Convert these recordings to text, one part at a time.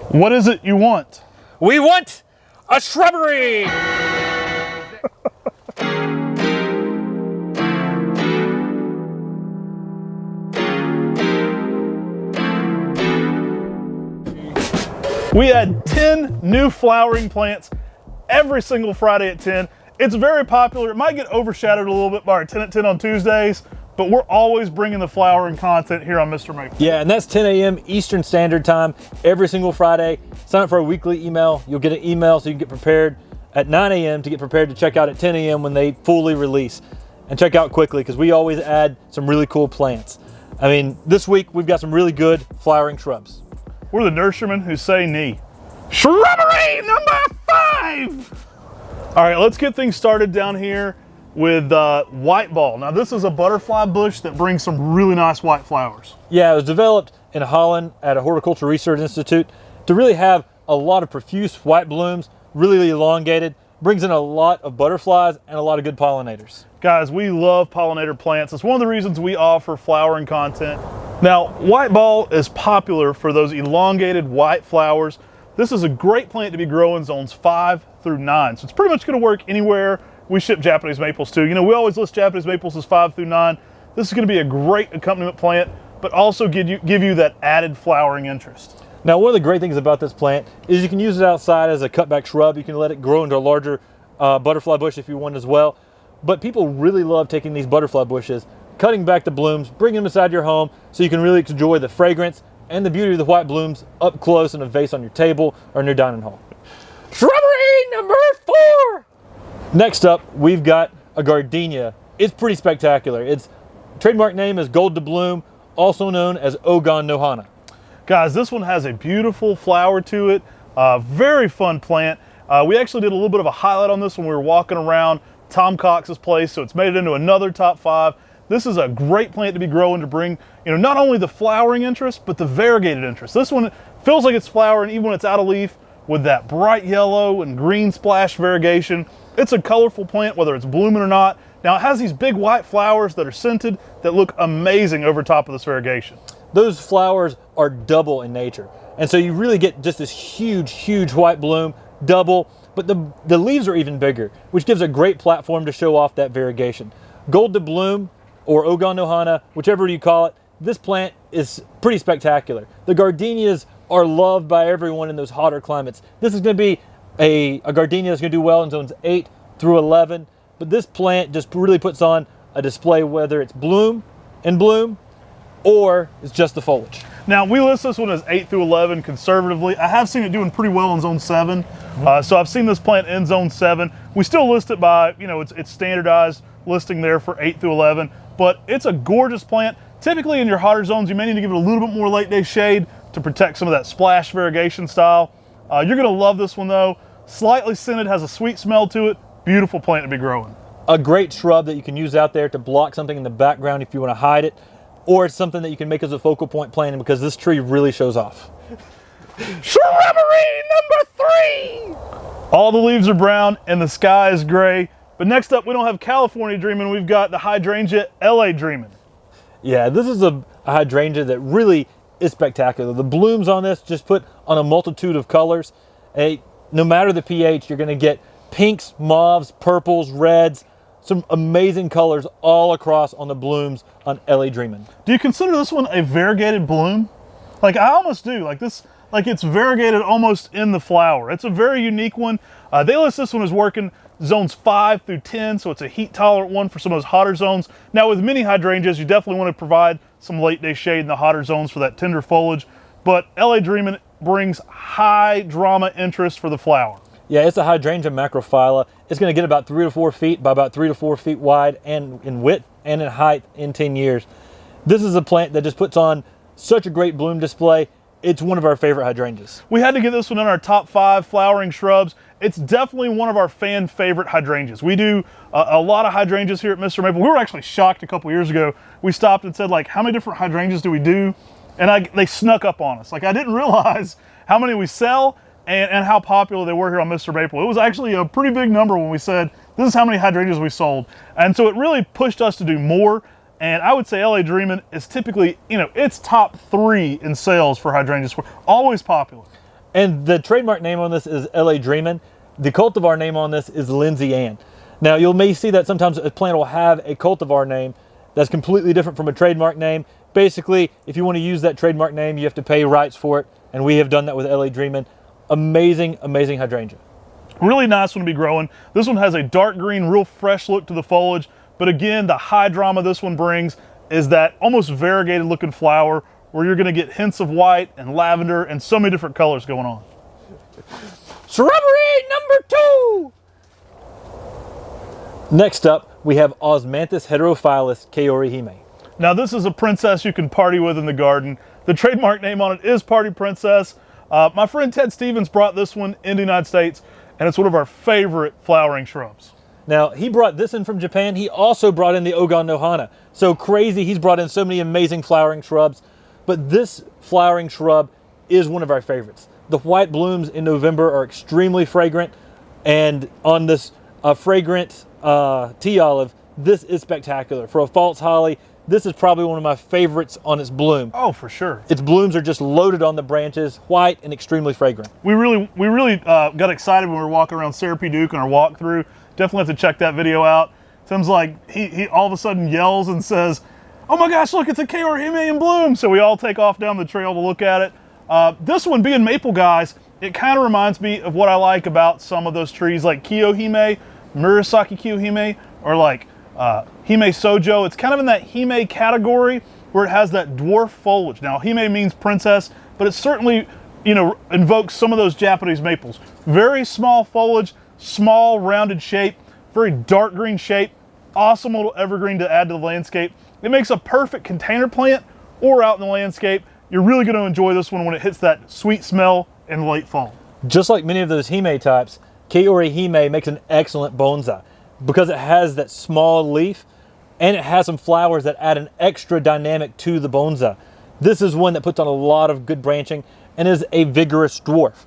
What is it you want? We want a shrubbery! We had 10 new flowering plants every single Friday at 10. It's very popular. It might get overshadowed a little bit by our 10 at 10 on Tuesdays, but we're always bringing the flowering content here on Mr. Maple. Yeah, and that's 10 a.m. Eastern Standard Time every single Friday. Sign up for a weekly email. You'll get an email so you can get prepared at 9 a.m. to get prepared to check out at 10 a.m. when they fully release. And check out quickly because we always add some really cool plants. I mean, this week we've got some really good flowering shrubs. We're the nurserymen who say knee. Shrubbery number 5! All right, let's get things started down here with white ball. Now this is a butterfly bush that brings some really nice white flowers. Yeah, it was developed in Holland at a horticulture research institute to really have a lot of profuse white blooms, really elongated, brings in a lot of butterflies and a lot of good pollinators. Guys, we love pollinator plants. It's one of the reasons we offer flowering content. Now, white ball is popular for those elongated white flowers. This is a great plant to be growing zones 5 through 9. So it's pretty much gonna work anywhere we ship Japanese maples to. You know, we always list Japanese maples as 5 through 9. This is gonna be a great accompaniment plant, but also give you that added flowering interest. Now, one of the great things about this plant is you can use it outside as a cutback shrub. You can let it grow into a larger butterfly bush if you want as well. But people really love taking these butterfly bushes, cutting back the blooms, bringing them inside your home so you can really enjoy the fragrance and the beauty of the white blooms up close in a vase on your table or in your dining hall. Shrubbery number 4! Next up, we've got a gardenia. It's pretty spectacular. Its trademark name is Gold to Bloom, also known as Ogon no Hana. Guys, this one has a beautiful flower to it. Very fun plant. We actually did a little bit of a highlight on this when we were walking around Tom Cox's place, so it's made it into another top 5. This is a great plant to be growing to bring, you know, not only the flowering interest, but the variegated interest. This one feels like it's flowering even when it's out of leaf with that bright yellow and green splash variegation. It's a colorful plant, whether it's blooming or not. Now it has these big white flowers that are scented that look amazing over top of this variegation. Those flowers are double in nature. And so you really get just this huge, huge white bloom, double, but the leaves are even bigger, which gives a great platform to show off that variegation. Gold to Bloom, or Ogon no Hana, whichever you call it, this plant is pretty spectacular. The gardenias are loved by everyone in those hotter climates. This is gonna be a gardenia that's gonna do well in zones 8 through 11, but this plant just really puts on a display whether it's bloom or it's just the foliage. Now we list this one as 8 through 11 conservatively. I have seen it doing pretty well in zone 7. So I've seen this plant in zone 7. We still list it by, you know, it's standardized listing there for 8 through 11, but it's a gorgeous plant. Typically in your hotter zones, you may need to give it a little bit more late day shade to protect some of that splash variegation style. You're gonna love this one though. Slightly scented, has a sweet smell to it. Beautiful plant to be growing. A great shrub that you can use out there to block something in the background if you wanna hide it, or it's something that you can make as a focal point planting because this tree really shows off. Shrubbery number 3! All the leaves are brown and the sky is gray. But next up, we don't have California Dreamin', we've got the hydrangea LA Dreamin'. Yeah, this is a hydrangea that really is spectacular. The blooms on this just put on a multitude of colors. No matter the pH, you're gonna get pinks, mauves, purples, reds, some amazing colors all across on the blooms on LA Dreamin'. Do you consider this one a variegated bloom? Like I almost do, like this, like it's variegated almost in the flower. It's a very unique one. They list this one as working zones 5 through 10, so it's a heat tolerant one for some of those hotter zones. Now with many hydrangeas, you definitely want to provide some late day shade in the hotter zones for that tender foliage, but LA Dreamin' brings high drama interest for the flower. Yeah, it's a hydrangea macrophylla. It's gonna get about 3 to 4 feet by about 3 to 4 feet wide and in width and in height in 10 years. This is a plant that just puts on such a great bloom display. It's one of our favorite hydrangeas. We had to get this one in our top 5 flowering shrubs. It's definitely one of our fan favorite hydrangeas. We do a lot of hydrangeas here at Mr. Maple. We were actually shocked a couple years ago. We stopped and said, like, how many different hydrangeas do we do? And they snuck up on us. Like, I didn't realize how many we sell and how popular they were here on Mr. Maple. It was actually a pretty big number when we said, this is how many hydrangeas we sold. And so it really pushed us to do more. And I would say LA Dreamin' is typically, you know, it's top 3 in sales for hydrangeas. We're always popular. And the trademark name on this is LA Dreamin'. The cultivar name on this is Lindsay Ann. Now, you may see that sometimes a plant will have a cultivar name that's completely different from a trademark name. Basically, if you want to use that trademark name, you have to pay rights for it, and we have done that with LA Dreamin'. Amazing, amazing hydrangea. Really nice one to be growing. This one has a dark green, real fresh look to the foliage, but again, the high drama this one brings is that almost variegated looking flower where you're going to get hints of white and lavender and so many different colors going on. Shrubbery number 2! Next up, we have Osmanthus heterophyllus Kaori Hime. Now this is a princess you can party with in the garden. The trademark name on it is Party Princess. My friend Ted Stevens brought this one in the United States, and it's one of our favorite flowering shrubs. Now, he brought this in from Japan. He also brought in the Ogon no Hana. So crazy, he's brought in so many amazing flowering shrubs. But this flowering shrub is one of our favorites. The white blooms in November are extremely fragrant. And on this fragrant tea olive, this is spectacular. For a false holly, this is probably one of my favorites on its bloom. Oh, for sure. Its blooms are just loaded on the branches, white and extremely fragrant. We really got excited when we were walking around Sarah P. Duke on our walkthrough. Definitely have to check that video out. Tim's like, he all of a sudden yells and says, "Oh my gosh, look, it's a Kaori Hime in bloom." So we all take off down the trail to look at it. This one, being maple guys, it kind of reminds me of what I like about some of those trees like Kiyohime, Murasaki Kiyohime, or like Hime Sojo. It's kind of in that Hime category where it has that dwarf foliage. Now, Hime means princess, but it certainly, invokes some of those Japanese maples. Very small foliage, small rounded shape, very dark green shape, awesome little evergreen to add to the landscape. It makes a perfect container plant or out in the landscape. You're really going to enjoy this one when it hits that sweet smell in late fall. Just like many of those Hime types, Kaori Hime makes an excellent bonsai because it has that small leaf and it has some flowers that add an extra dynamic to the bonsai. This is one that puts on a lot of good branching and is a vigorous dwarf.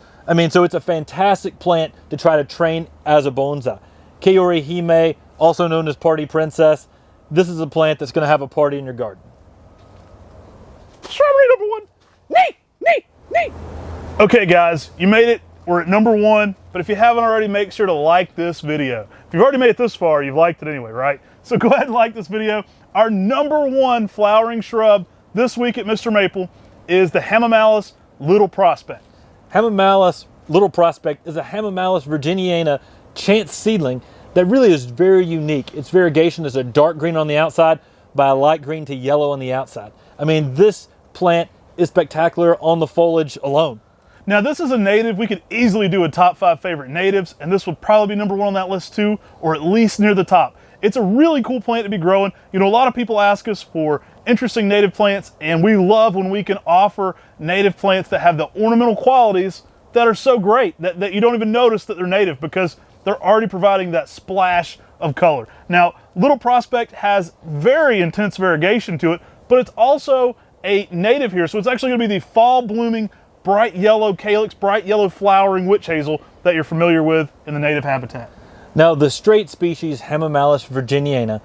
So it's a fantastic plant to try to train as a bonsai. Kaori Hime, also known as Party Princess, this is a plant that's going to have a party in your garden. Shrubbery number 1. Nee. Okay, guys, you made it. We're at number 1, but if you haven't already, make sure to like this video. If you've already made it this far, you've liked it anyway, right? So go ahead and like this video. Our number 1 flowering shrub this week at Mr. Maple is the Hamamelis Little Prospect. Hamamelis Little Prospect is a Hamamelis virginiana chance seedling that really is very unique. Its variegation is a dark green on the outside by a light green to yellow on the outside. This plant is spectacular on the foliage alone. Now this is a native. We could easily do a top 5 favorite natives, and this would probably be number 1 on that list too, or at least near the top. It's a really cool plant to be growing. A lot of people ask us for interesting native plants, and we love when we can offer native plants that have the ornamental qualities that are so great that you don't even notice that they're native because they're already providing that splash of color. Now, Little Prospect has very intense variegation to it, but it's also a native here. So it's actually going to be the fall blooming, bright yellow calyx, bright yellow flowering witch hazel that you're familiar with in the native habitat. Now, the straight species Hamamelis virginiana,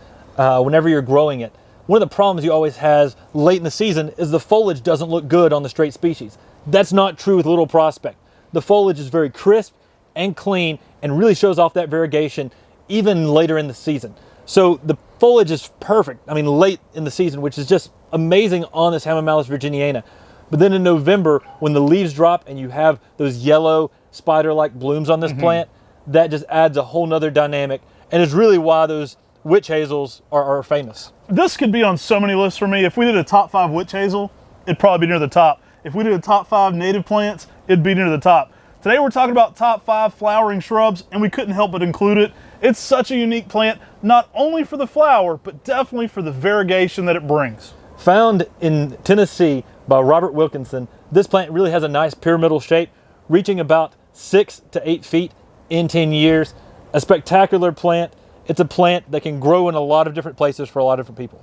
whenever you're growing it, one of the problems you always have late in the season is the foliage doesn't look good on the straight species. That's not true with Little Prospect. The foliage is very crisp and clean and really shows off that variegation even later in the season. So the foliage is perfect, late in the season, which is just amazing on this Hamamelis virginiana. But then in November, when the leaves drop and you have those yellow spider-like blooms on this plant, that just adds a whole nother dynamic and is really why those witch hazels are famous. This could be on so many lists for me. If we did a top 5 witch hazel, it'd probably be near the top. If we did a top 5 native plants, it'd be near the top. Today we're talking about top 5 flowering shrubs, and we couldn't help but include it. It's such a unique plant, not only for the flower, but definitely for the variegation that it brings. Found in Tennessee by Robert Wilkinson, this plant really has a nice pyramidal shape, reaching about 6 to 8 feet in 10 years. A spectacular plant. It's a plant that can grow in a lot of different places for a lot of different people.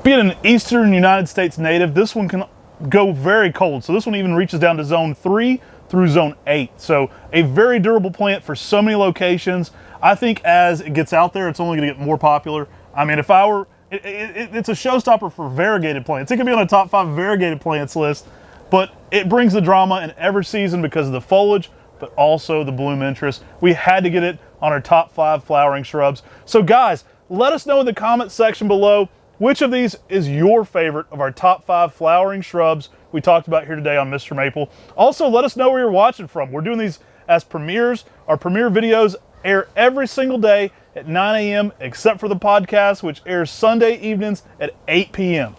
Being an eastern United States native, this one can go very cold. So this one even reaches down to zone 3 through zone 8. So a very durable plant for so many locations. I think as it gets out there, it's only going to get more popular. If I were, it's a showstopper for variegated plants. It could be on a top 5 variegated plants list. but it brings the drama in every season because of the foliage, but also the bloom interest. We had to get it on our top 5 flowering shrubs. So guys, let us know in the comment section below which of these is your favorite of our top 5 flowering shrubs we talked about here today on Mr. Maple. Also, let us know where you're watching from. We're doing these as premieres. Our premiere videos air every single day at 9 a.m. except for the podcast, which airs Sunday evenings at 8 p.m.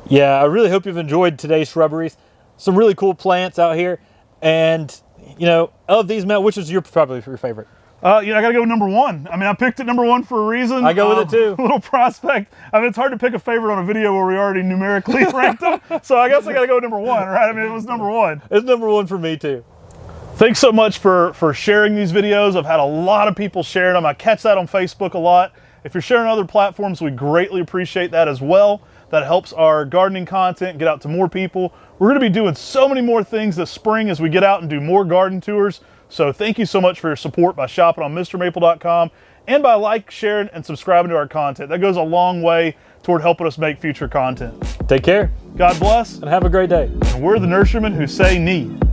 Yeah, I really hope you've enjoyed today's shrubberies. Some really cool plants out here. And, you know, of these, Matt, which is probably your favorite? I gotta go with number 1. I mean, I picked it number 1 for a reason. I go with it too. Little prospect. I mean, it's hard to pick a favorite on a video where we already numerically ranked them. So I guess I gotta go with number 1, right? I mean, it was number 1. It's number 1 for me too. Thanks so much for sharing these videos. I've had a lot of people sharing them. I catch that on Facebook a lot. If you're sharing on other platforms, we greatly appreciate that as well. That helps our gardening content get out to more people. We're gonna be doing so many more things this spring as we get out and do more garden tours. So thank you so much for your support by shopping on MrMaple.com and by sharing, and subscribing to our content. That goes a long way toward helping us make future content. Take care. God bless. And have a great day. And we're the nurserymen who say need.